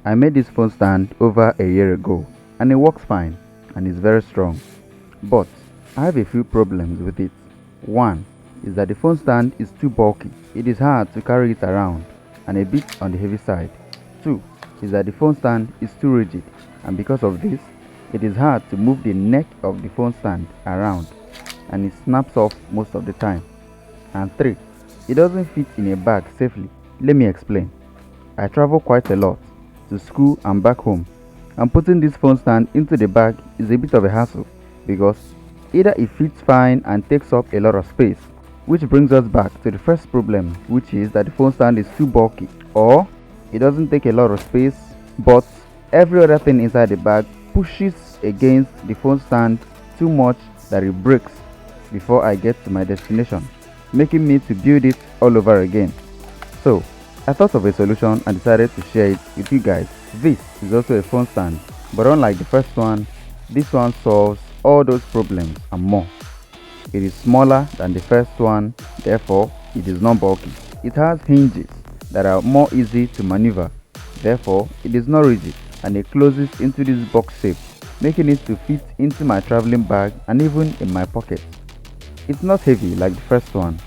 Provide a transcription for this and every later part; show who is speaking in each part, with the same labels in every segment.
Speaker 1: I made this phone stand over a year ago and it works fine and is very strong. But I have a few problems with it. One is that the phone stand is too bulky. It is hard to carry it around and a bit on the heavy side. Two is that the phone stand is too rigid, and because of this, it is hard to move the neck of the phone stand around and it snaps off most of the time. And three, it doesn't fit in a bag safely. Let me explain. I travel quite a lot to school and back home, and putting this phone stand into the bag is a bit of a hassle because either it fits fine and takes up a lot of space, which brings us back to the first problem, which is that the phone stand is too bulky, or it doesn't take a lot of space, but every other thing inside the bag pushes against the phone stand too much that it breaks before I get to my destination, making me to build it all over again. So, I thought of a solution and decided to share it with you guys. This is also a phone stand, but unlike the first one, this one solves all those problems and more. It is smaller than the first one, therefore it is not bulky. It has hinges that are more easy to maneuver, therefore it is not rigid, and it closes into this box shape, making it to fit into my traveling bag and even in my pocket. It's not heavy like the first one.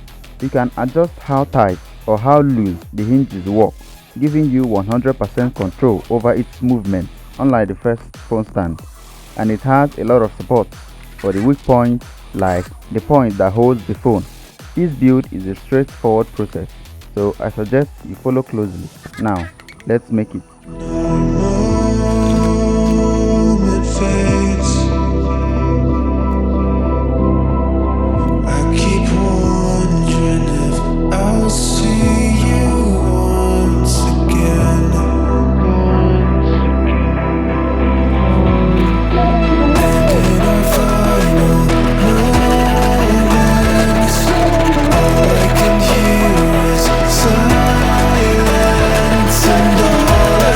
Speaker 1: You can adjust how tight or how loose the hinges work, giving you 100% control over its movement, unlike the first phone stand. And it has a lot of support for the weak points, like the point that holds the phone. This build is a straightforward process, so I suggest you follow closely. Now, let's make it.
Speaker 2: Moment fades. I keep wondering if I'll see you once again. And in our final moments, all I can hear is silence, and all I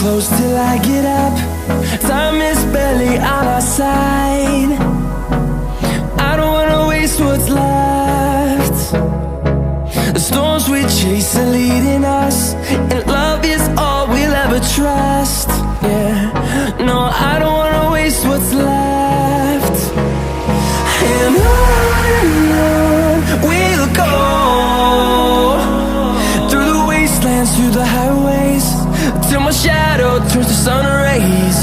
Speaker 2: close till I get up. Time is barely on our side. I don't wanna waste what's left. The storms we chase are leading us, and love is all we'll ever trust. Yeah, no, I don't wanna waste what's left. And on we'll go, through the wastelands, through the highways, till my shadow turns to sun rays.